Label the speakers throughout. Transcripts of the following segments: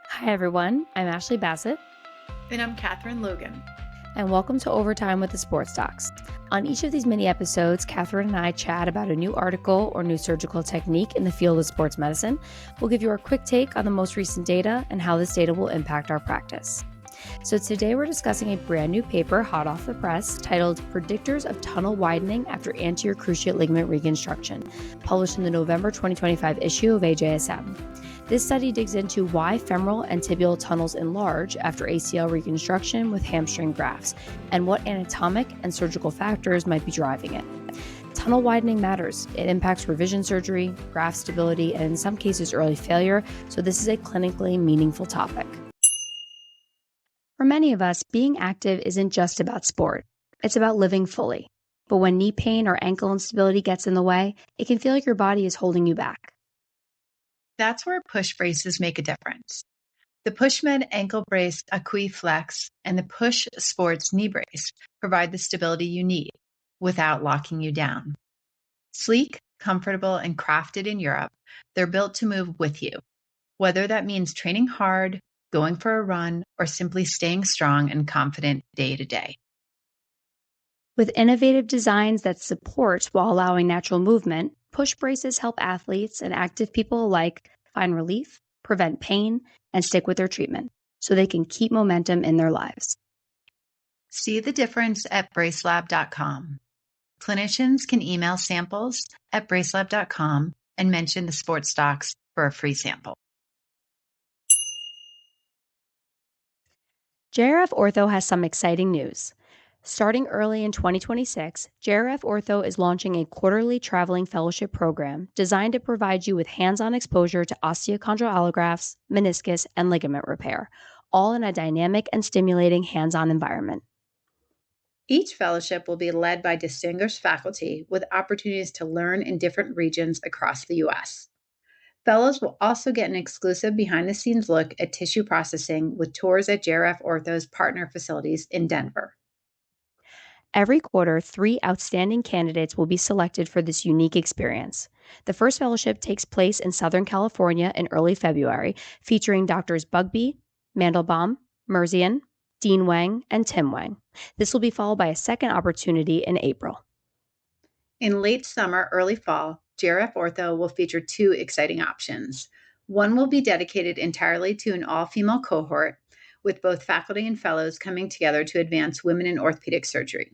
Speaker 1: Hi, everyone. I'm Ashley Bassett,
Speaker 2: And I'm Catherine Logan.
Speaker 1: and welcome to Overtime with the Sports Docs. On each of these mini episodes, Catherine and I chat about a new article or new surgical technique in the field of sports medicine. We'll give you our quick take on the most recent data and how this data will impact our practice. So today we're discussing a brand new paper hot off the press titled Predictors of Tunnel Widening After Anterior Cruciate Ligament Reconstruction, published in the November 2025 issue of AJSM. This study digs into why femoral and tibial tunnels enlarge after ACL reconstruction with hamstring grafts, and what anatomic and surgical factors might be driving it. Tunnel widening matters. It impacts revision surgery, graft stability, and in some cases early failure, so this is a clinically meaningful topic. For many of us, being active isn't just about sport. It's about living fully. But when knee pain or ankle instability gets in the way, it can feel like your body is holding you back.
Speaker 2: That's where push braces make a difference. The PushMed ankle brace AcquiFlex and the Push Sports knee brace provide the stability you need without locking you down. Sleek, comfortable, and crafted in Europe, they're built to move with you, whether that means training hard, going for a run, or simply staying strong and confident day to day.
Speaker 1: With innovative designs that support while allowing natural movement, push braces help athletes and active people alike find relief, prevent pain, and stick with their treatment so they can keep momentum in their lives.
Speaker 2: See the difference at bracelab.com. Clinicians can email samples at bracelab.com and mention the Sports Docs for a free sample.
Speaker 1: JRF Ortho has some exciting news. Starting early in 2026, JRF Ortho is launching a quarterly traveling fellowship program designed to provide you with hands-on exposure to osteochondral allografts, meniscus, and ligament repair, all in a dynamic and stimulating hands-on environment.
Speaker 2: Each fellowship will be led by distinguished faculty with opportunities to learn in different regions across the U.S. Fellows will also get an exclusive behind-the-scenes look at tissue processing with tours at JRF Ortho's partner facilities in Denver.
Speaker 1: Every quarter, 3 outstanding candidates will be selected for this unique experience. The first fellowship takes place in Southern California in early February, featuring Drs. Bugbee, Mandelbaum, Merzian, Dean Wang, and Tim Wang. This will be followed by a second opportunity in April.
Speaker 2: In late summer, early fall, JRF Ortho will feature 2 exciting options. One will be dedicated entirely to an all-female cohort, with both faculty and fellows coming together to advance women in orthopedic surgery.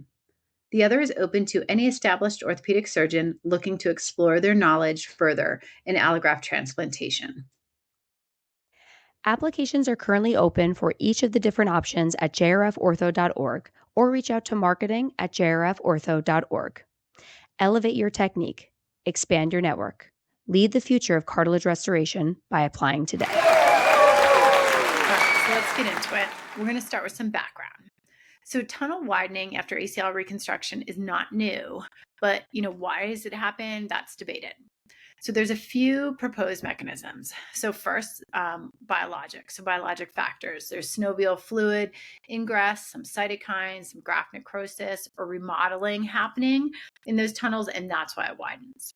Speaker 2: The other is open to any established orthopedic surgeon looking to explore their knowledge further in allograft transplantation.
Speaker 1: Applications are currently open for each of the different options at jrfortho.org or reach out to marketing at jrfortho.org. Elevate your technique. Expand your network. Lead the future of cartilage restoration by applying today.
Speaker 2: All right, so let's get into it. We're going to start with some background. So tunnel widening after ACL reconstruction is not new, but why does it happen? That's debated. So there's a few proposed mechanisms. So first, biologic. So biologic factors. There's synovial fluid ingress, some cytokines, some graft necrosis, or remodeling happening in those tunnels, and that's why it widens.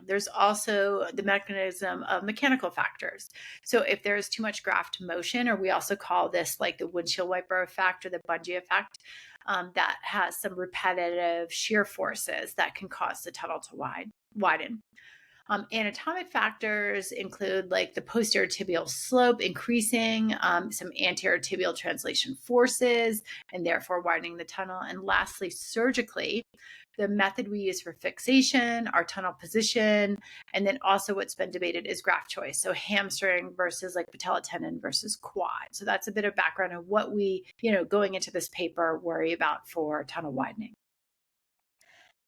Speaker 2: There's also the mechanism of mechanical factors. So if there's too much graft motion, or we also call this like the windshield wiper effect or the bungee effect, that has some repetitive shear forces that can cause the tunnel to widen. Anatomic factors include like the posterior tibial slope increasing, some anterior tibial translation forces, and therefore widening the tunnel. And lastly, surgically, the method we use for fixation, our tunnel position, and then also what's been debated is graft choice. So hamstring versus like patella tendon versus quad. So that's a bit of background of what we, going into this paper, worry about for tunnel widening.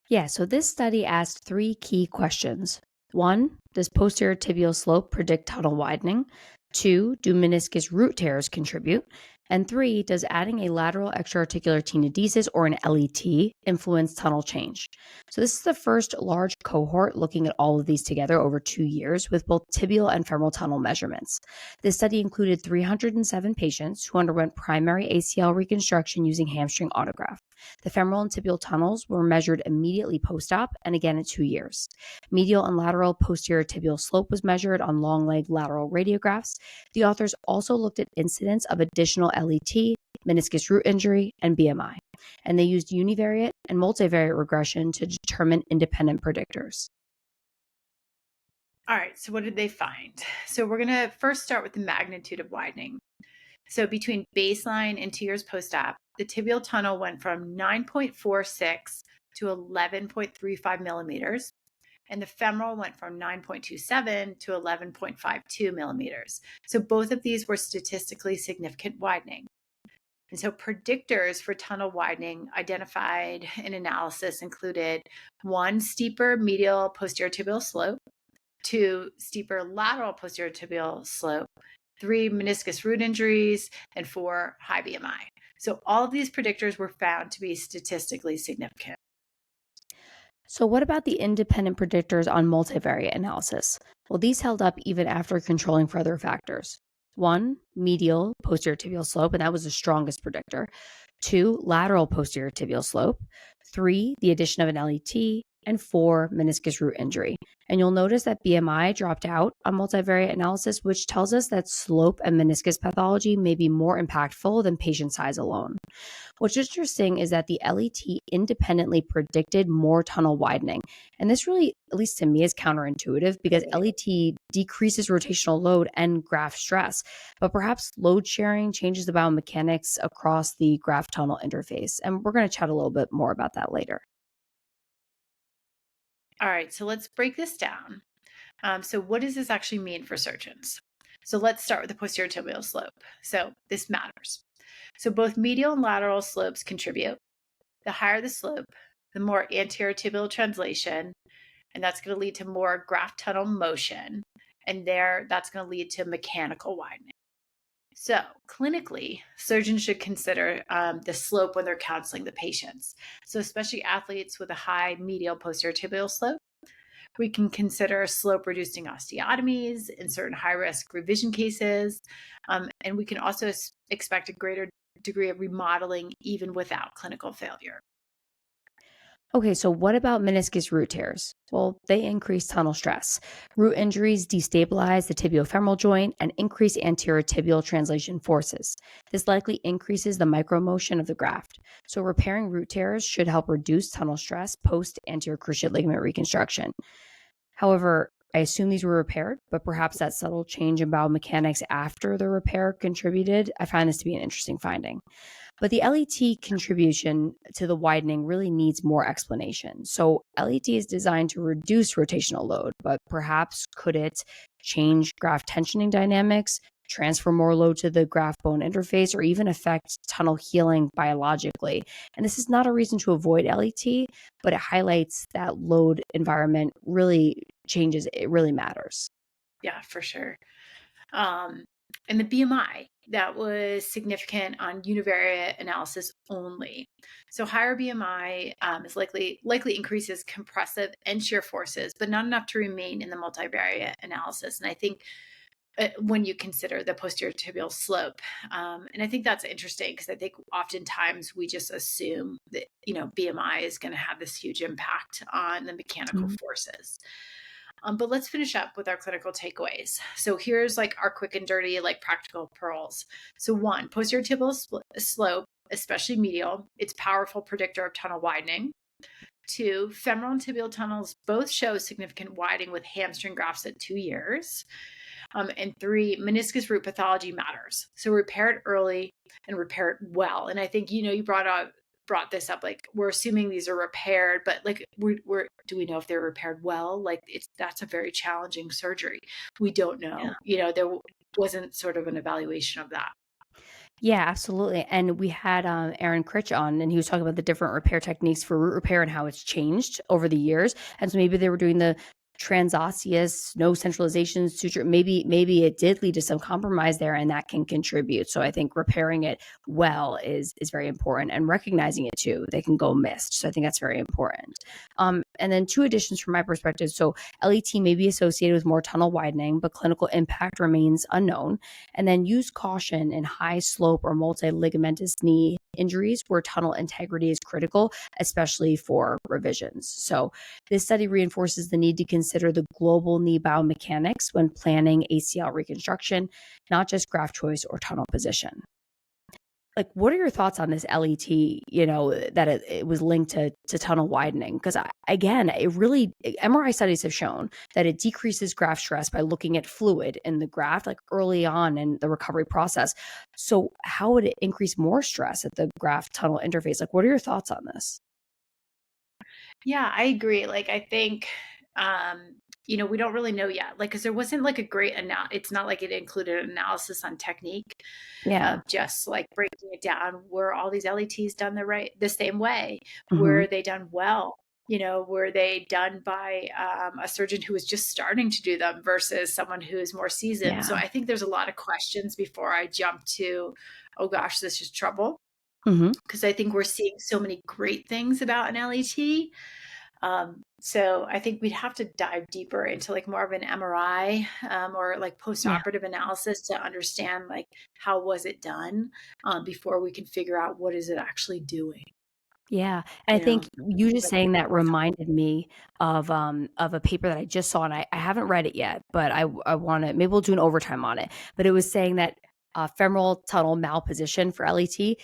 Speaker 1: Yeah, so this study asked 3 key questions. 1, does posterior tibial slope predict tunnel widening? 2, do meniscus root tears contribute? And 3, does adding a lateral extraarticular tenodesis or an LET influence tunnel change? So this is the first large cohort looking at all of these together over 2 years with both tibial and femoral tunnel measurements. This study included 307 patients who underwent primary ACL reconstruction using hamstring autograft. The femoral and tibial tunnels were measured immediately post-op and again at 2 years. Medial and lateral posterior tibial slope was measured on long leg lateral radiographs. The authors also looked at incidence of additional LET, meniscus root injury, and BMI, and they used univariate and multivariate regression to determine independent predictors.
Speaker 2: All right, so what did they find? So we're going to first start with the magnitude of widening. So between baseline and 2 years post-op, the tibial tunnel went from 9.46 to 11.35 millimeters, and the femoral went from 9.27 to 11.52 millimeters. So both of these were statistically significant widening. And so predictors for tunnel widening identified in analysis included 1, steeper medial posterior tibial slope, 2, steeper lateral posterior tibial slope, 3, meniscus root injuries, and 4, high BMI. So all of these predictors were found to be statistically significant.
Speaker 1: So what about the independent predictors on multivariate analysis? Well, these held up even after controlling for other factors. 1, medial posterior tibial slope, and that was the strongest predictor. 2, lateral posterior tibial slope. 3, the addition of an LET. And 4, meniscus root injury. And you'll notice that BMI dropped out on multivariate analysis, which tells us that slope and meniscus pathology may be more impactful than patient size alone. What's interesting is that the LET independently predicted more tunnel widening. And this really, at least to me, is counterintuitive because LET decreases rotational load and graft stress, but perhaps load sharing changes the biomechanics across the graft tunnel interface. And we're going to chat a little bit more about that later.
Speaker 2: All right, so let's break this down. So what does this actually mean for surgeons? So let's start with the posterior tibial slope. So this matters. So both medial and lateral slopes contribute. The higher the slope, the more anterior tibial translation, and that's going to lead to more graft tunnel motion. And that's going to lead to mechanical widening. So clinically, surgeons should consider the slope when they're counseling the patients. So especially athletes with a high medial posterior tibial slope, we can consider slope reducing osteotomies in certain high-risk revision cases. And we can also expect a greater degree of remodeling even without clinical failure.
Speaker 1: Okay, so what about meniscus root tears? Well, they increase tunnel stress. Root injuries destabilize the tibiofemoral joint and increase anterior tibial translation forces. This likely increases the micromotion of the graft. So repairing root tears should help reduce tunnel stress post anterior cruciate ligament reconstruction. However, I assume these were repaired, but perhaps that subtle change in biomechanics after the repair contributed. I find this to be an interesting finding. But the LET contribution to the widening really needs more explanation. So LET is designed to reduce rotational load, but perhaps could it change graft tensioning dynamics, transfer more load to the graft bone interface, or even affect tunnel healing biologically? And this is not a reason to avoid LET, but it highlights that load environment really changes. It really matters.
Speaker 2: Yeah, for sure. And the BMI, that was significant on univariate analysis only. So higher BMI is likely increases compressive and shear forces, but not enough to remain in the multivariate analysis. And I think when you consider the posterior tibial slope, and I think that's interesting because I think oftentimes we just assume that BMI is going to have this huge impact on the mechanical forces. But let's finish up with our clinical takeaways. So here's our quick and dirty, practical pearls. So 1, posterior tibial slope, especially medial, it's powerful predictor of tunnel widening. 2, femoral and tibial tunnels both show significant widening with hamstring grafts at 2 years. And 3, meniscus root pathology matters. So repair it early and repair it well. And I think, you brought this up, we're assuming these are repaired, but do we know if they're repaired well? That's a very challenging surgery. We don't know. Yeah. There wasn't sort of an evaluation of that.
Speaker 1: Yeah, absolutely. And we had Aaron Critch on, and he was talking about the different repair techniques for root repair and how it's changed over the years. And so maybe they were doing the transosseous, no centralization suture, maybe it did lead to some compromise there, and that can contribute. So I think repairing it well is very important, and recognizing it too. They can go missed. So I think that's very important. And then 2 additions from my perspective. So LET may be associated with more tunnel widening, but clinical impact remains unknown. And then use caution in high slope or multi-ligamentous knee injuries where tunnel integrity is critical, especially for revisions. So this study reinforces the need to consider the global knee biomechanics when planning ACL reconstruction, not just graft choice or tunnel position. Like, what are your thoughts on this LET, that it was linked to tunnel widening? Because again, MRI studies have shown that it decreases graft stress by looking at fluid in the graft, like early on in the recovery process. So how would it increase more stress at the graft tunnel interface? Like, what are your thoughts on this?
Speaker 2: Yeah, I agree. Like, I think, we don't really know yet. Like, because there wasn't like a great it's not like it included analysis on technique
Speaker 1: Yeah.
Speaker 2: of just like breaking it down. Were all these LETs done the same way?
Speaker 1: Mhm.
Speaker 2: Were they done well? Were they done by a surgeon who was just starting to do them versus someone who is more seasoned? So
Speaker 1: Yeah.
Speaker 2: I think there's a lot of questions before I jump to, oh gosh, this is trouble.
Speaker 1: Mhm.
Speaker 2: Because I think we're seeing so many great things about an LET. So I think we'd have to dive deeper into like more of an MRI or like
Speaker 1: Yeah.
Speaker 2: post-operative analysis to understand like how was it done before we can figure out what is it actually doing.
Speaker 1: Yeah, and I
Speaker 2: You know,
Speaker 1: think you just
Speaker 2: Like,
Speaker 1: saying that
Speaker 2: more time.
Speaker 1: reminded me of a paper that I just saw, and I haven't read it yet, but I wanna, maybe we'll do an overtime on it. But it was saying that femoral tunnel malposition for LET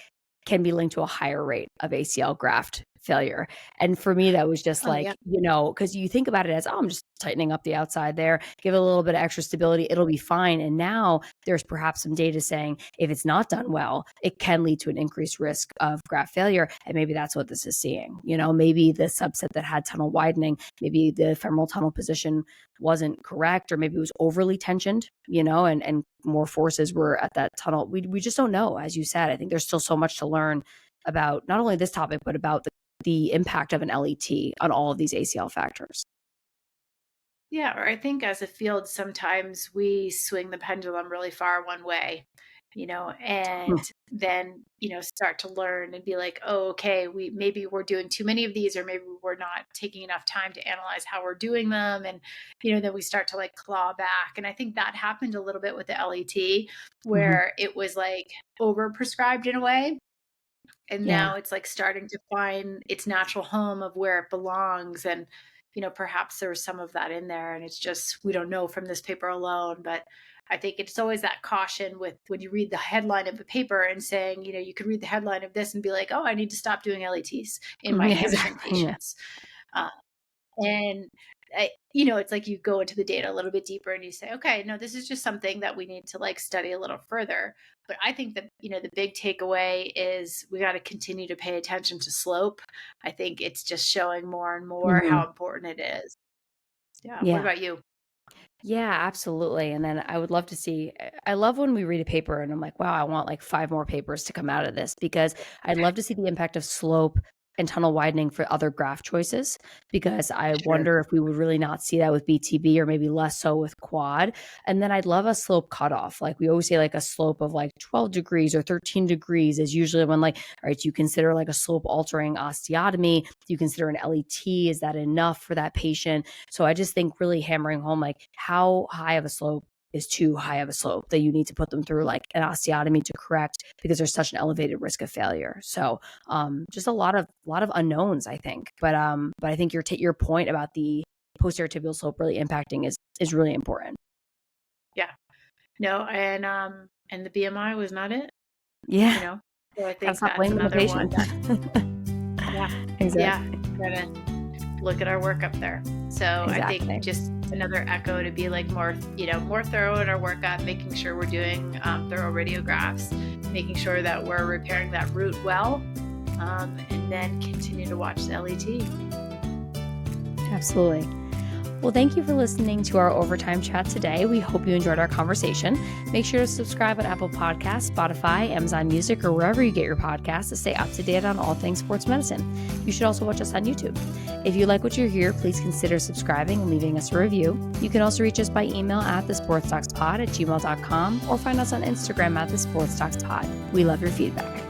Speaker 1: can be linked to a higher rate of ACL graft failure. And for me, that was just
Speaker 2: Oh
Speaker 1: like,
Speaker 2: yeah,
Speaker 1: because you think about it as, oh, I'm just tightening up the outside there, give it a little bit of extra stability, it'll be fine. And now there's perhaps some data saying if it's not done well, it can lead to an increased risk of graft failure. And maybe that's what this is seeing. Maybe the subset that had tunnel widening, maybe the femoral tunnel position wasn't correct, or maybe it was overly tensioned, and more forces were at that tunnel. We just don't know. As you said, I think there's still so much to learn about not only this topic, but about the impact of an LET on all of these ACL factors.
Speaker 2: yeah. Or I think as a field, sometimes we swing the pendulum really far one way,
Speaker 1: Hmm.
Speaker 2: and then start to learn and be like, oh, okay, we're doing too many of these, or maybe we're not taking enough time to analyze how we're doing them, and then we start to like claw back. And I think that happened a little bit with the LET,
Speaker 1: Mhm.
Speaker 2: where it was like over prescribed in a way, and
Speaker 1: Yeah.
Speaker 2: now it's like starting to find its natural home of where it belongs. And perhaps there was some of that in there, and it's just we don't know from this paper alone. But I think it's always that caution with when you read the headline of a paper and saying, you could read the headline of this and be like, oh, I need to stop doing LETs in my
Speaker 1: Yeah,
Speaker 2: hamstring
Speaker 1: exactly. Yeah.
Speaker 2: patients. uh, and it's like you go into the data a little bit deeper and you say, okay, no, this is just something that we need to like study a little further. But I think that, the big takeaway is we got to continue to pay attention to slope. I think it's just showing more and more
Speaker 1: Mhm.
Speaker 2: how important it is. Yeah. What
Speaker 1: Yeah.
Speaker 2: about you?
Speaker 1: Yeah, absolutely. And then I would love to see, I love when we read a paper and I'm like, wow, I want like 5 more papers to come out of this, because I'd love to see the impact of slope and tunnel widening for other graft choices, because I
Speaker 2: Sure.
Speaker 1: wonder if we would really not see that with BTB, or maybe less so with quad. And then I'd love a slope cutoff. Like we always say, like a slope of like 12 degrees or 13 degrees is usually when, like, all right, you consider like a slope altering osteotomy. Do you consider an LET? Is that enough for that patient? So I just think really hammering home, like, how high of a slope is too high of a slope that you need to put them through like an osteotomy to correct, because there's such an elevated risk of failure. So just a lot of unknowns, I think. But I think your point about the posterior tibial slope really impacting is really important.
Speaker 2: Yeah. No, and the BMI was not it,
Speaker 1: Yeah.
Speaker 2: you know. So I
Speaker 1: Gotta
Speaker 2: think
Speaker 1: stop
Speaker 2: that's
Speaker 1: blaming the
Speaker 2: another one
Speaker 1: patient.
Speaker 2: that yeah, yeah,
Speaker 1: Exactly.
Speaker 2: gotta look at our work up there. So I think
Speaker 1: Exactly.
Speaker 2: just another echo to be like more, more thorough in our workup, making sure we're doing thorough radiographs, making sure that we're repairing that root well, and then continue to watch the LET.
Speaker 1: Absolutely. Well, thank you for listening to our overtime chat today. We hope you enjoyed our conversation. Make sure to subscribe on Apple Podcasts, Spotify, Amazon Music, or wherever you get your podcasts to stay up to date on all things sports medicine. You should also watch us on YouTube. If you like what you hear, please consider subscribing and leaving us a review. You can also reach us by email at thesportstalkspod@gmail.com or find us on Instagram at thesportstalkspod. We love your feedback.